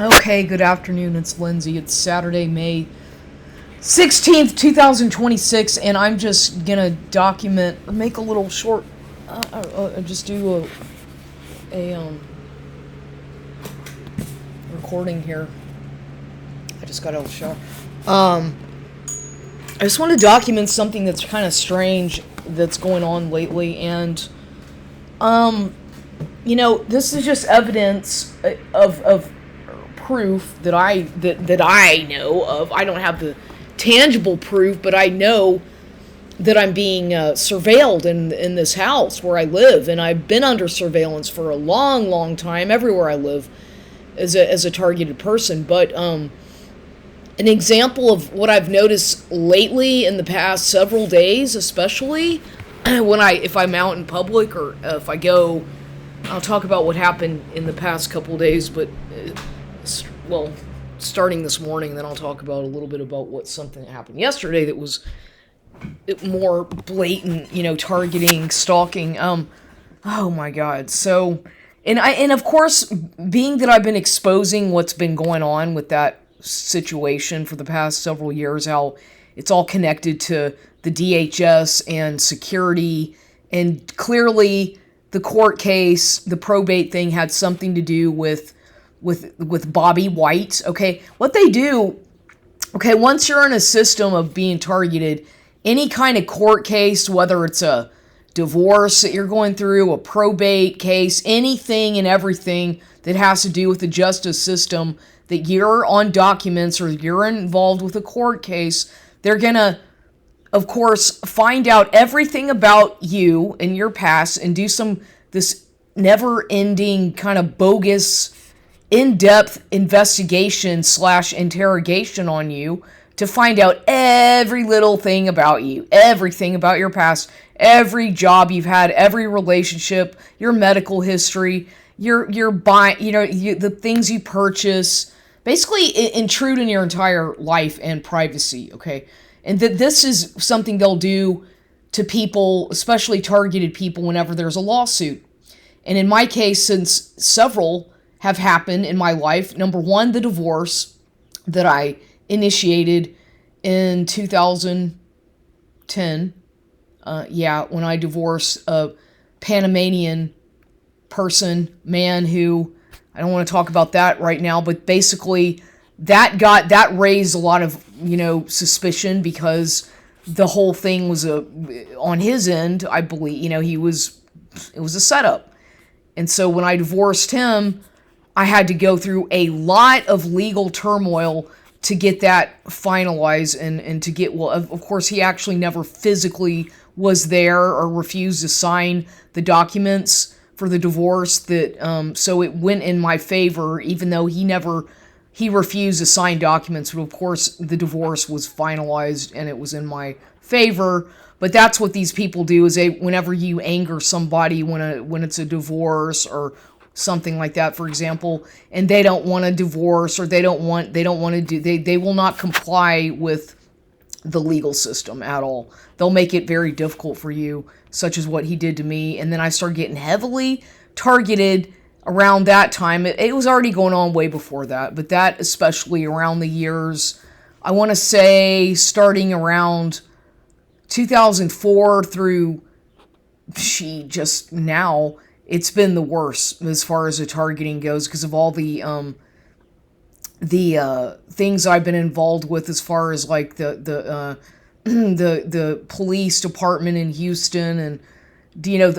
Okay, good afternoon. It's Lindsay. It's Saturday, May 16th, 2026, and I'm just gonna document or make a little short, just do a recording here. I just got out of the shower. I just want to document something that's kind of strange that's going on lately, and, this is just evidence of proof that I know of. I don't have the tangible proof, but I know that I'm being surveilled in this house where I live, and I've been under surveillance for a long, long time everywhere I live as a targeted person. But an example of what I've noticed lately in the past several days, especially if I'm out in public or if I go. I'll talk about what happened in the past couple days, but starting this morning, then I'll talk about a little bit about something that happened yesterday that was more blatant, targeting, stalking. Oh my God. So, and of course, being that I've been exposing what's been going on with that situation for the past several years, how it's all connected to the DHS and security, and clearly the court case, the probate thing had something to do with Bobby White. Okay, what they do, okay, once you're in a system of being targeted, any kind of court case, whether it's a divorce that you're going through, a probate case, anything and everything that has to do with the justice system, that you're on documents or you're involved with a court case, they're gonna, of course, find out everything about you and your past and do this never-ending kind of bogus in-depth investigation / interrogation on you to find out every little thing about you, everything about your past, every job you've had, every relationship, your medical history, your buying, the things you purchase, basically intrude in your entire life and privacy, okay? And that this is something they'll do to people, especially targeted people, whenever there's a lawsuit. And in my case, since several have happened in my life, number one, the divorce that I initiated in 2010, when I divorced a Panamanian man who, I don't want to talk about that right now, but basically that raised a lot of, suspicion, because the whole thing was on his end, I believe, it was a setup. And so when I divorced him, I had to go through a lot of legal turmoil to get that finalized and to get, of course, he actually never physically was there or refused to sign the documents for the divorce, that so it went in my favor, even though he refused to sign documents. But of course, the divorce was finalized and it was in my favor. But that's what these people do, is whenever you anger somebody, when it's a divorce or something like that, for example, and they don't want a divorce, or they don't want to do, they will not comply with the legal system at all. They'll make it very difficult for you, such as what he did to me. And then I started getting heavily targeted around that time. It was already going on way before that, but that especially around the years, I want to say starting around 2004 through just now, it's been the worst as far as the targeting goes, because of all the things I've been involved with, as far as like the police department in Houston, and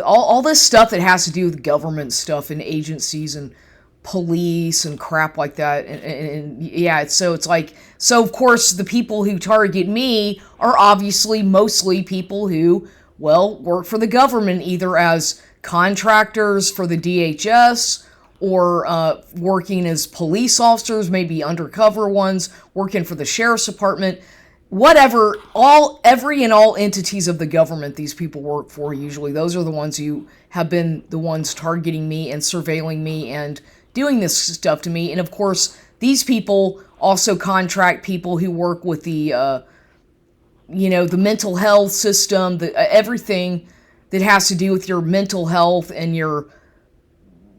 all this stuff that has to do with government stuff and agencies and police and crap like that. And yeah, so of course the people who target me are obviously mostly people who, work for the government, either as contractors for the DHS, or working as police officers, maybe undercover ones, working for the sheriff's department, whatever, every and all entities of the government these people work for. Usually those are the ones who have been the ones targeting me and surveilling me and doing this stuff to me. and of course, these people also contract people who work with the mental health system, everything that has to do with your mental health and your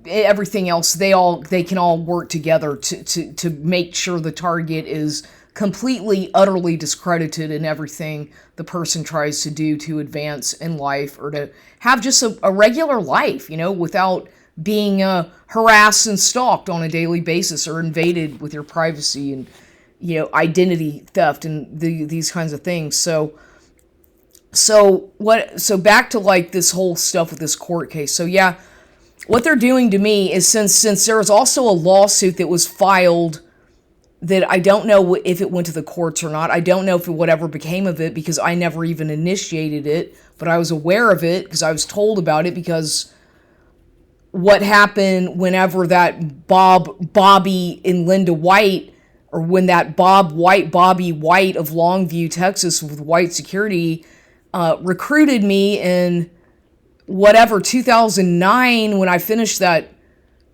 everything else, they can all work together to make sure the target is completely, utterly discredited in everything the person tries to do to advance in life or to have just a regular life, without being harassed and stalked on a daily basis or invaded with your privacy and, identity theft and these kinds of things. So back to like this whole stuff with this court case. So yeah, what they're doing to me is since there was also a lawsuit that was filed that I don't know if it went to the courts or not. I don't know if whatever became of it because I never even initiated it, but I was aware of it because I was told about it because what happened whenever that Bobby and Linda White, or when that Bobby White of Longview, Texas with White Security recruited me in 2009 when I finished that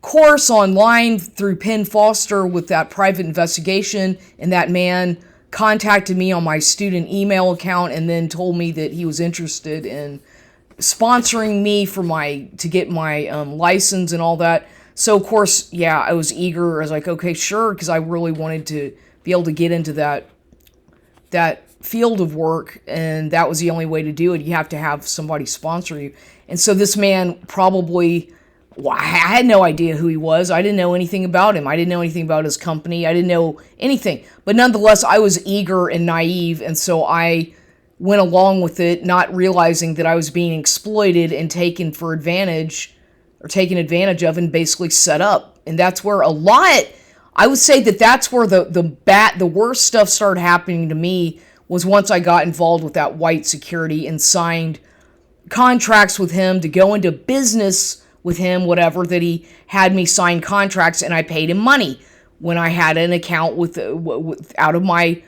course online through Penn Foster with that private investigation, and that man contacted me on my student email account and then told me that he was interested in sponsoring me to get my license and all that. So of course, yeah, I was eager. I was like, okay, sure, because I really wanted to be able to get into that field of work, and that was the only way to do it. You have to have somebody sponsor you. And so this man probably, I had no idea who he was. I didn't know anything about him. I didn't know anything about his company. I didn't know anything. But nonetheless, I was eager and naive, and so I went along with it, not realizing that I was being exploited and taken advantage of and basically set up. And that's where I would say that's where the worst stuff started happening to me, was once I got involved with that White Security and signed contracts with him to go into business with him, whatever, that he had me sign contracts, and I paid him money when I had an account with out of my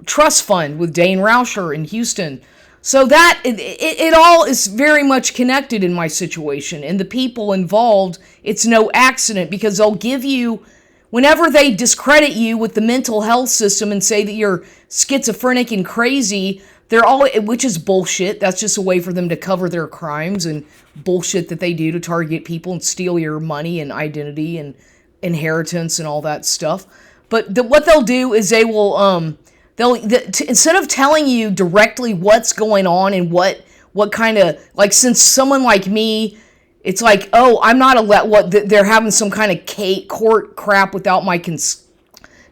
trust fund with Dane Rauscher in Houston. So that it all is very much connected in my situation, and the people involved, it's no accident, because they'll give you, whenever they discredit you with the mental health system and say that you're schizophrenic and crazy, which is bullshit. That's just a way for them to cover their crimes and bullshit that they do to target people and steal your money and identity and inheritance and all that stuff. But what they'll do is they will instead of telling you directly what's going on and what kind of, like, since someone like me, it's like, oh, I'm not they're having some kind of court crap without my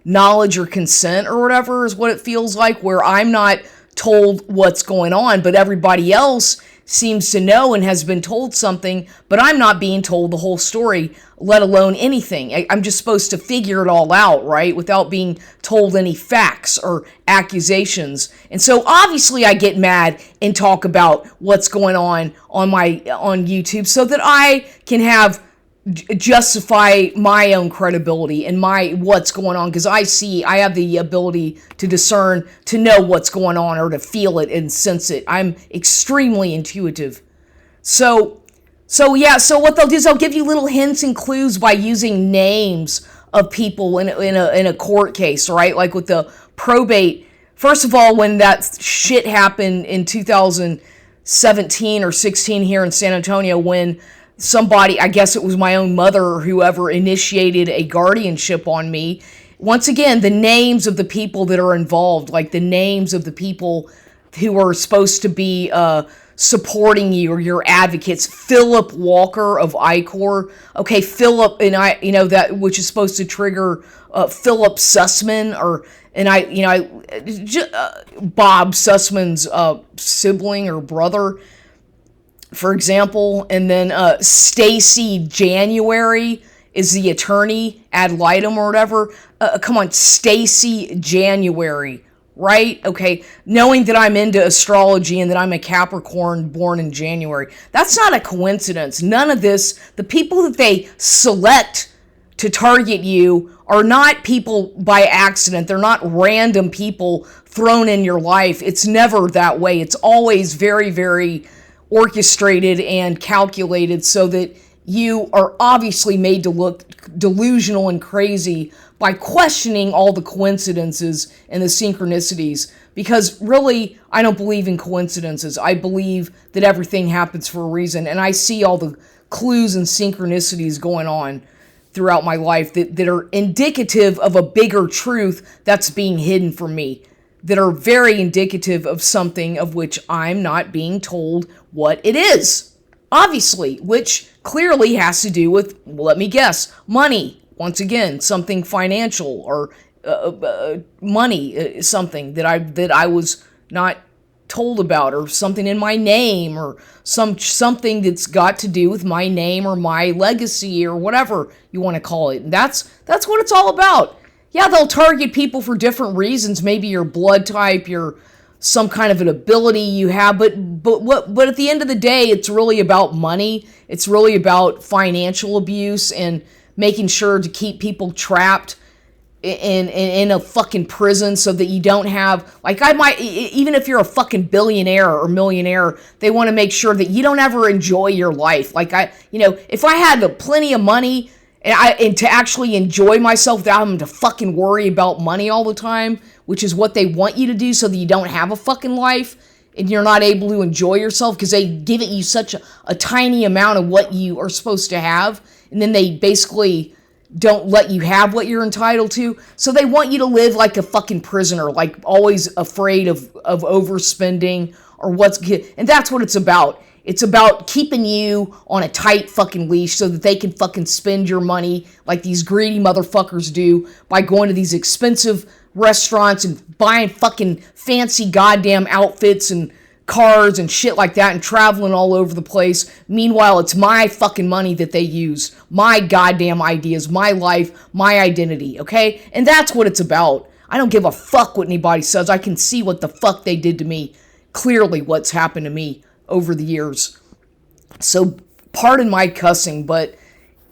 knowledge or consent or whatever is what it feels like, where I'm not told what's going on, but everybody else seems to know and has been told something, but I'm not being told the whole story, let alone anything. I'm just supposed to figure it all out, right, without being told any facts or accusations. And so obviously I get mad and talk about what's going on YouTube so that I can justify my own credibility and what's going on, because I have the ability to discern, to know what's going on, or to feel it and sense it. I'm extremely intuitive. So what they'll do is they'll give you little hints and clues by using names of people in a court case, right? Like with the probate. First of all, when that shit happened in 2017 or 16 here in San Antonio, when somebody, I guess it was my own mother or whoever, initiated a guardianship on me. Once again, the names of the people that are involved, like the names of the people who are supposed to be supporting you or your advocates. Philip Walker of ICOR. Okay, Philip, and that, which is supposed to trigger Philip Sussman, Bob Sussman's sibling or brother, for example. And then Stacy January is the attorney ad litem or whatever. Come on, Stacy January, right? Okay, knowing that I'm into astrology and that I'm a Capricorn born in January, that's not a coincidence. None of this, the people that they select to target you are not people by accident. They're not random people thrown in your life. It's never that way. It's always very, very orchestrated and calculated so that you are obviously made to look delusional and crazy by questioning all the coincidences and the synchronicities. Because really, I don't believe in coincidences. I believe that everything happens for a reason, and I see all the clues and synchronicities going on throughout my life that are indicative of a bigger truth that's being hidden from me, that are very indicative of something of which I'm not being told what it is, obviously, which clearly has to do with, let me guess, money. Once again, something financial, or money, something that I was not told about, or something in my name, or something that's got to do with my name or my legacy, or whatever you want to call it. And that's what it's all about. Yeah, they'll target people for different reasons, maybe your blood type, your some kind of an ability you have, but at the end of the day, it's really about money. It's really about financial abuse and making sure to keep people trapped in a fucking prison so that you don't have, like, I might, even if you're a fucking billionaire or millionaire, they want to make sure that you don't ever enjoy your life. Like, if I had plenty of money and to actually enjoy myself without having to fucking worry about money all the time, which is what they want you to do so that you don't have a fucking life and you're not able to enjoy yourself because they give it you such a tiny amount of what you are supposed to have, and then they basically don't let you have what you're entitled to. So they want you to live like a fucking prisoner, like always afraid of overspending or and that's what it's about. It's about keeping you on a tight fucking leash so that they can fucking spend your money like these greedy motherfuckers do by going to these expensive restaurants and buying fucking fancy goddamn outfits and cars and shit like that and traveling all over the place. Meanwhile, it's my fucking money that they use. My goddamn ideas, my life, my identity, okay? And that's what it's about. I don't give a fuck what anybody says. I can see what the fuck they did to me. Clearly what's happened to me over the years. So, pardon my cussing, but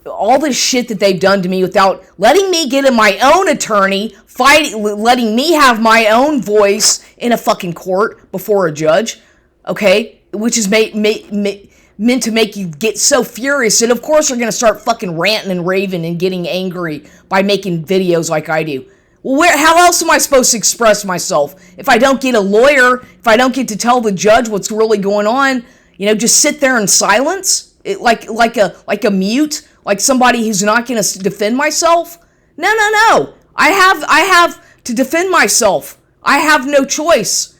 all this shit that they've done to me without letting me get in my own attorney, letting me have my own voice in a fucking court before a judge, okay? Which is meant to make you get so furious. And of course you're going to start fucking ranting and raving and getting angry by making videos like I do. Well, how else am I supposed to express myself? If I don't get a lawyer, if I don't get to tell the judge what's really going on, just sit there in silence? Like a mute? Like somebody who's not going to defend myself? No. I have to defend myself. I have no choice.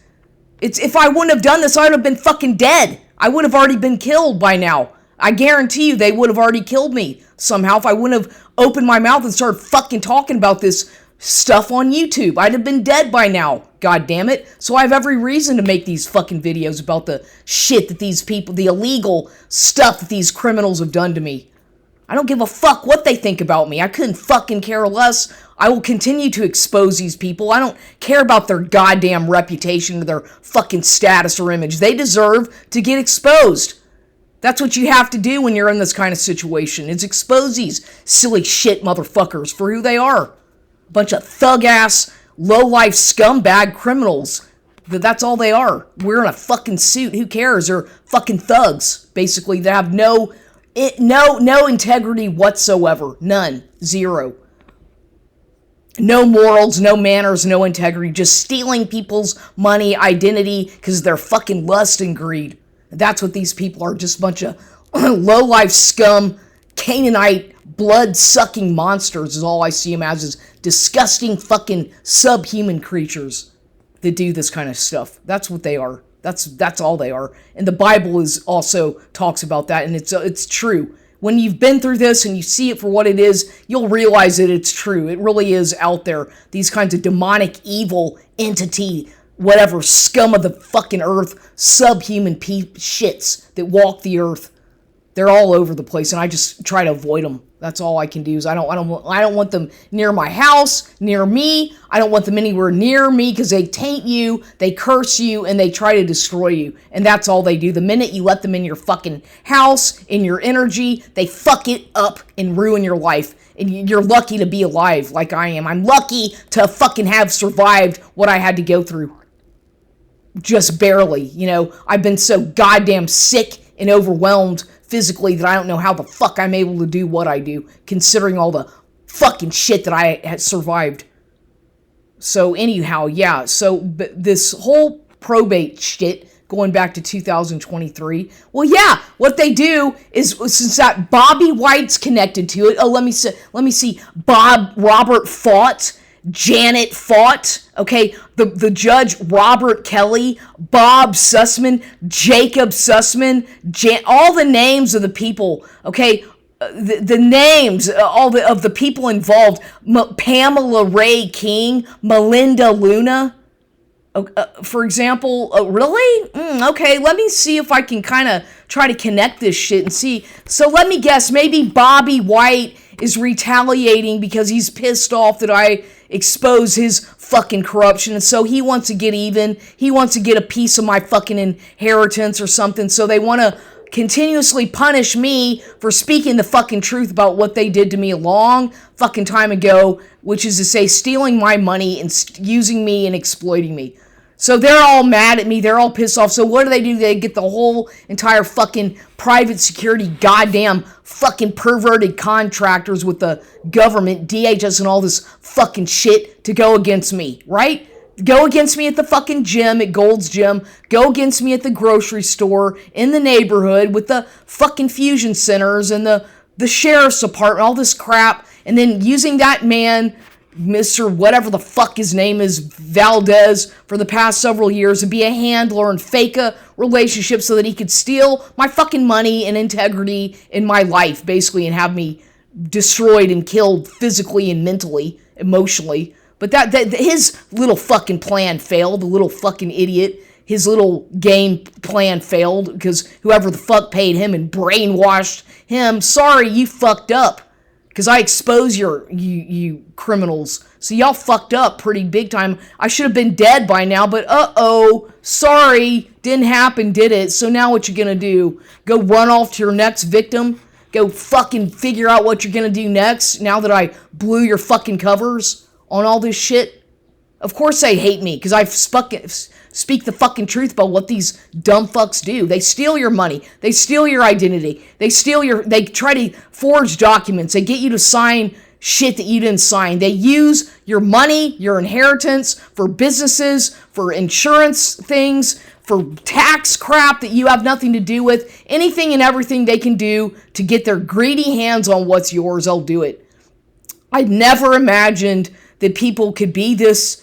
If I wouldn't have done this, I would have been fucking dead. I would have already been killed by now. I guarantee you they would have already killed me somehow if I wouldn't have opened my mouth and started fucking talking about this stuff on YouTube. I'd have been dead by now. God damn it. So I have every reason to make these fucking videos about the shit that these people, the illegal stuff that these criminals have done to me. I don't give a fuck what they think about me. I couldn't fucking care less. I will continue to expose these people. I don't care about their goddamn reputation or their fucking status or image. They deserve to get exposed. That's what you have to do when you're in this kind of situation, is expose these silly shit motherfuckers for who they are. A bunch of thug-ass, low-life scumbag criminals. That's all they are. Wearing a fucking suit. Who cares? They're fucking thugs, basically, that have no integrity whatsoever. None. Zero. No morals, no manners, no integrity. Just stealing people's money, identity, because of their fucking lust and greed. That's what these people are. Just a bunch of low-life scum, Canaanite, blood-sucking monsters is all I see them as. Is disgusting fucking subhuman creatures that do this kind of stuff. That's what they are. That's all they are. And the Bible is also talks about that, and it's true. When you've been through this and you see it for what it is, you'll realize that it's true. It really is out there. These kinds of demonic, evil entity, whatever, scum of the fucking earth, subhuman shits that walk the earth. They're all over the place, and I just try to avoid them. That's all I can do. Is I don't want them near my house, near me. I don't want them anywhere near me because they taint you, they curse you, and they try to destroy you. And that's all they do. The minute you let them in your fucking house, in your energy, they fuck it up and ruin your life. And you're lucky to be alive like I am. I'm lucky to fucking have survived what I had to go through. Just barely, I've been so goddamn sick and overwhelmed physically that I don't know how the fuck I'm able to do what I do, considering all the fucking shit that I had survived. So anyhow, yeah, so this whole probate shit going back to 2023. Well, yeah, what they do is, since that Bobby White's connected to it. Oh, let me see. Robert Faught, Janet Faught, okay, the judge Robert Kelly, Bob Sussman, Jacob Sussman, all the names of the people, okay, the names, of the people involved, Pamela Ray King, Melinda Luna, for example. Really? Okay, let me see if I can kind of try to connect this shit and see. So let me guess, maybe Bobby White is retaliating because he's pissed off that I expose his fucking corruption, and so he wants to get even. He wants to get a piece of my fucking inheritance or something, so they want to continuously punish me for speaking the fucking truth about what they did to me a long fucking time ago, which is to say stealing my money and using me and exploiting me. So they're all mad at me. They're all pissed off. So what do? They get the whole entire fucking private security goddamn fucking perverted contractors with the government, DHS and all this fucking shit to go against me, right? Go against me at the fucking gym, at Gold's Gym. Go against me at the grocery store, in the neighborhood, with the fucking fusion centers and the sheriff's department, all this crap. And then using that man, Mr. whatever the fuck his name is, Valdez, for the past several years to be a handler and fake a relationship so that he could steal my fucking money and integrity in my life, basically, and have me destroyed and killed physically and mentally, emotionally. But that his little fucking plan failed, the little fucking idiot. His little game plan failed because whoever the fuck paid him and brainwashed him, sorry, you fucked up. Because I expose you criminals. So y'all fucked up pretty big time. I should have been dead by now, but sorry, didn't happen, did it? So now what you gonna do? Go run off to your next victim? Go fucking figure out what you're gonna do next now that I blew your fucking covers on all this shit? Of course they hate me, because I speak the fucking truth about what these dumb fucks do. They steal your money. They steal your identity. They try to forge documents. They get you to sign shit that you didn't sign. They use your money, your inheritance, for businesses, for insurance things, for tax crap that you have nothing to do with. Anything and everything they can do to get their greedy hands on what's yours, they'll do it. I'd never imagined that people could be this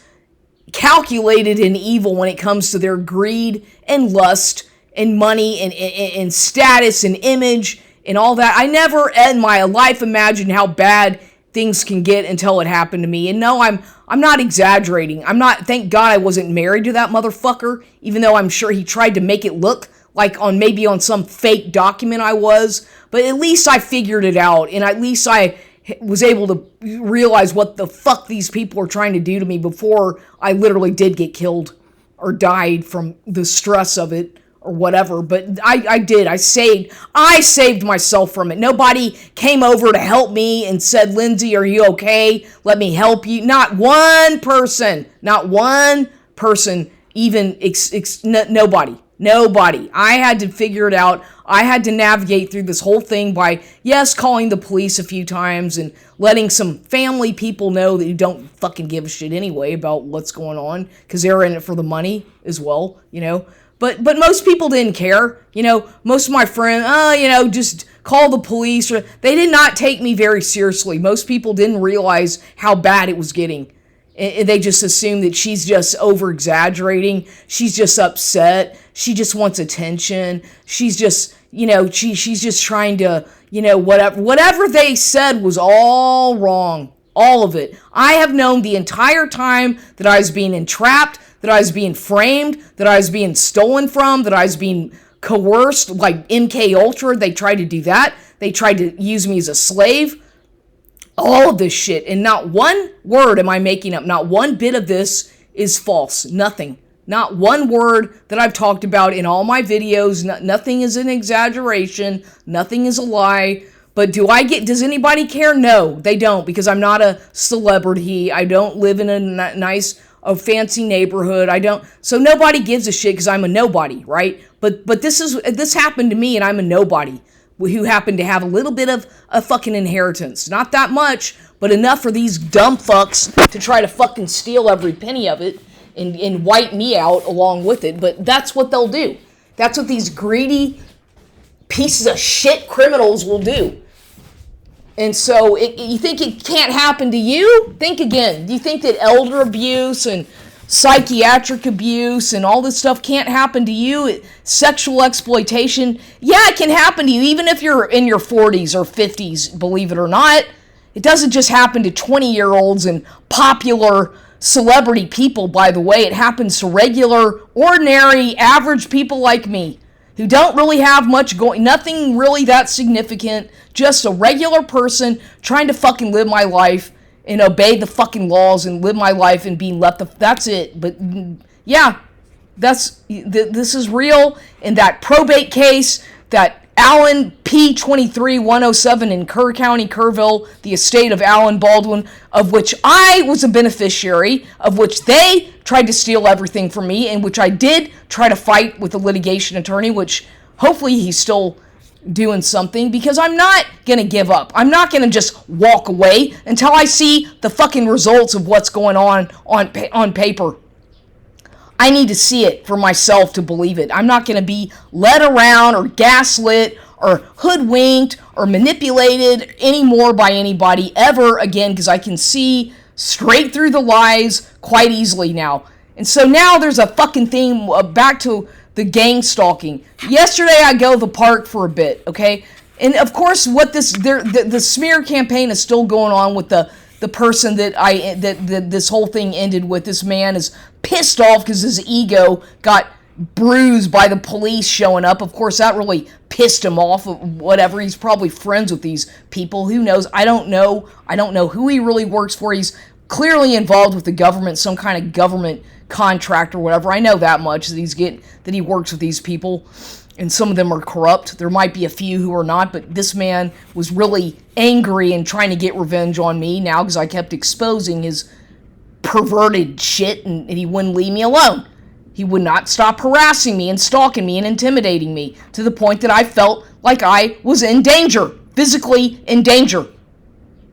calculated and evil when it comes to their greed and lust and money and status and image and all that. I never in my life imagined how bad things can get until it happened to me. And no, I'm not exaggerating. Thank God I wasn't married to that motherfucker, even though I'm sure he tried to make it look like maybe on some fake document I was. But at least I figured it out, and at least I was able to realize what the fuck these people are trying to do to me before I literally did get killed or died from the stress of it or whatever. But I did. I saved myself from it. Nobody came over to help me and said, Lindsay, are you okay? Let me help you. Not one person, even Nobody. I had to figure it out. I had to navigate through this whole thing by, yes, calling the police a few times and letting some family people know that you don't fucking give a shit anyway about what's going on, because they're in it for the money as well, you know. But most people didn't care, you know. Most of my friends, just call the police. They did not take me very seriously. Most people didn't realize how bad it was getting. They just assume that she's just over-exaggerating. She's just upset. She just wants attention. She's just, she's just trying to, whatever they said was all wrong. All of it. I have known the entire time that I was being entrapped, that I was being framed, that I was being stolen from, that I was being coerced, like MK Ultra. They tried to do that. They tried to use me as a slave. All of this shit, and not one word am I making up. Not one bit of this is false. Nothing. Not one word that I've talked about in all my videos. Nothing is an exaggeration. Nothing is a lie. But does anybody care? No, they don't, because I'm not a celebrity. I don't live in a nice, fancy neighborhood. So nobody gives a shit because I'm a nobody, right? But this happened to me, and I'm a nobody who happened to have a little bit of a fucking inheritance. Not that much, but enough for these dumb fucks to try to fucking steal every penny of it and wipe me out along with it. But that's what they'll do. That's what these greedy pieces of shit criminals will do. And so you think it can't happen to you? Think again. Do you think that elder abuse and psychiatric abuse and all this stuff can't happen to you? Sexual exploitation? Yeah, it can happen to you, even if you're in your 40s or 50s, believe it or not. It doesn't just happen to 20-year-olds and popular celebrity people, by the way. It happens to regular, ordinary, average people like me who don't really have much going, nothing really that significant, just a regular person trying to fucking live my life and obey the fucking laws and live my life and being that's it. But yeah, this is real. In that probate case, that Allen P-23-107 in Kerr County, Kerrville, the estate of Allen Baldwin, of which I was a beneficiary, of which they tried to steal everything from me, and which I did try to fight with a litigation attorney, which hopefully he's still doing something, because I'm not going to give up. I'm not going to just walk away until I see the fucking results of what's going on paper. I need to see it for myself to believe it. I'm not going to be led around or gaslit or hoodwinked or manipulated anymore by anybody ever again, because I can see straight through the lies quite easily now. And so now there's a fucking thing back to the gang stalking. Yesterday I go to the park for a bit, okay? And of course what the smear campaign is still going on with the person that this whole thing ended with. This man is pissed off because his ego got bruised by the police showing up. Of course, that really pissed him off. Whatever. He's probably friends with these people. Who knows? I don't know. I don't know who he really works for. He's clearly involved with the government, some kind of government contract or whatever. I know that much, that he works with these people. And some of them are corrupt. There might be a few who are not, but this man was really angry and trying to get revenge on me now because I kept exposing his perverted shit, and he wouldn't leave me alone. He would not stop harassing me and stalking me and intimidating me to the point that I felt like I was in danger, physically in danger,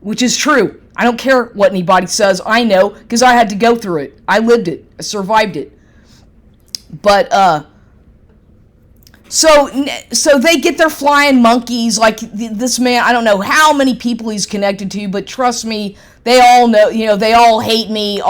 which is true. I don't care what anybody says. I know because I had to go through it. I lived it. I survived it. But, So they get their flying monkeys, like this man. I don't know how many people he's connected to, but trust me, they all know. They all hate me. They're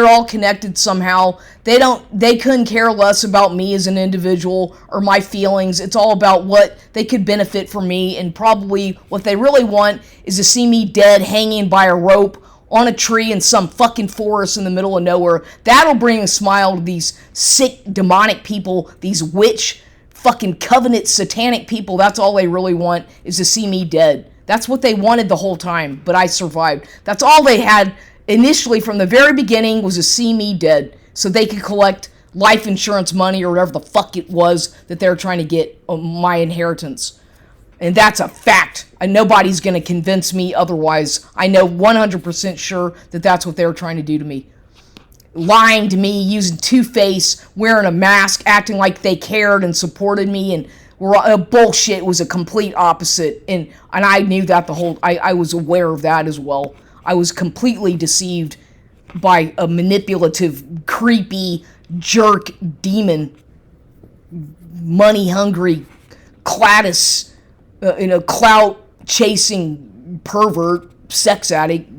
all connected somehow. They couldn't care less about me as an individual or my feelings. It's all about what they could benefit from me, and probably what they really want is to see me dead, hanging by a rope on a tree in some fucking forest in the middle of nowhere. That'll bring a smile to these sick, demonic people, these witch, fucking covenant, satanic people. That's all they really want, is to see me dead. That's what they wanted the whole time, but I survived. That's all they had initially from the very beginning, was to see me dead, so they could collect life insurance money or whatever the fuck it was that they're trying to get my inheritance. And that's a fact. And nobody's going to convince me otherwise. I know 100% sure that that's what they're trying to do to me. Lying to me, using two-face, wearing a mask, acting like they cared and supported me, and bullshit. It was a complete opposite. And I knew that I was aware of that as well. I was completely deceived by a manipulative, creepy, jerk demon, money-hungry, clout-chasing pervert, sex addict,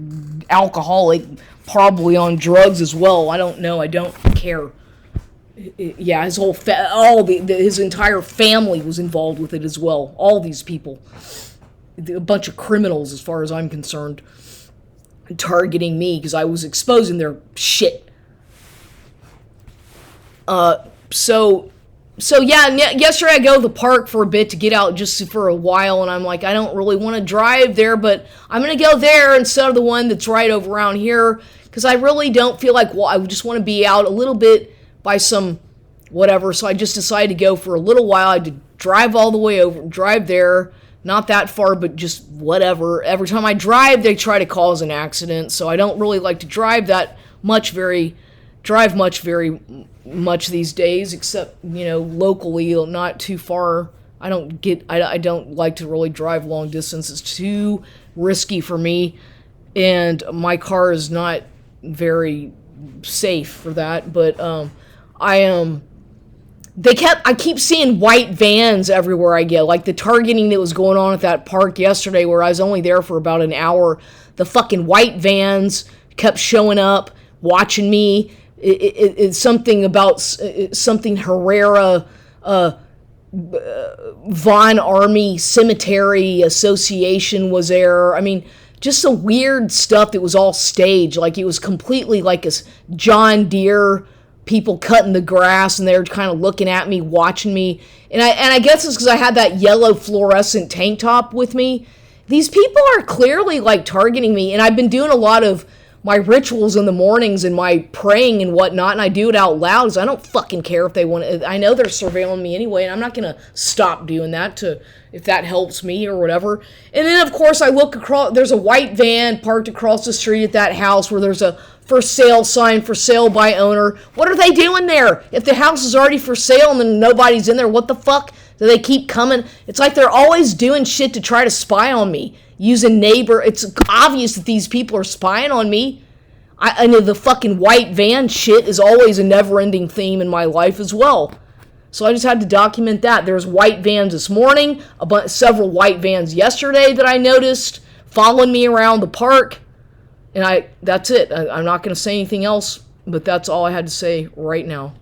alcoholic, probably on drugs as well. I don't know. I don't care. Yeah, his whole his entire family was involved with it as well. All these people, a bunch of criminals, as far as I'm concerned, targeting me because I was exposing their shit. So yeah, yesterday I go to the park for a bit to get out just for a while, and I'm like, I don't really want to drive there, but I'm going to go there instead of the one that's right over around here, because I really don't feel like, I just want to be out a little bit by some whatever, so I just decided to go for a little while. I had to drive all the way over, drive there, not that far, but just whatever. Every time I drive, they try to cause an accident, so I don't really like to drive much very much these days, except, locally, not too far. I don't like to really drive long distance. It's too risky for me, and my car is not very safe for that. But I keep seeing white vans everywhere I go. Like the targeting that was going on at that park yesterday, where I was only there for about an hour. The fucking white vans kept showing up, watching me. It's something about something Herrera, Von Army Cemetery Association was there. I mean, just some weird stuff that was all staged. Like it was completely like a John Deere, people cutting the grass, and they're kind of looking at me, watching me. And I guess it's because I had that yellow fluorescent tank top with me. These people are clearly like targeting me, and I've been doing a lot of my rituals in the mornings and my praying and whatnot, and I do it out loud because I don't fucking care if they want to. I know they're surveilling me anyway, and I'm not going to stop doing that if that helps me or whatever. And then, of course, I look across, there's a white van parked across the street at that house where there's a for sale sign, for sale by owner. What are they doing there? If the house is already for sale and then nobody's in there, what the fuck? Do they keep coming? It's like they're always doing shit to try to spy on me. Using neighbor. It's obvious that these people are spying on me. I know the fucking white van shit is always a never-ending theme in my life as well. So I just had to document that. There's white vans this morning, several white vans yesterday that I noticed following me around the park. And that's it. I'm not going to say anything else, but that's all I had to say right now.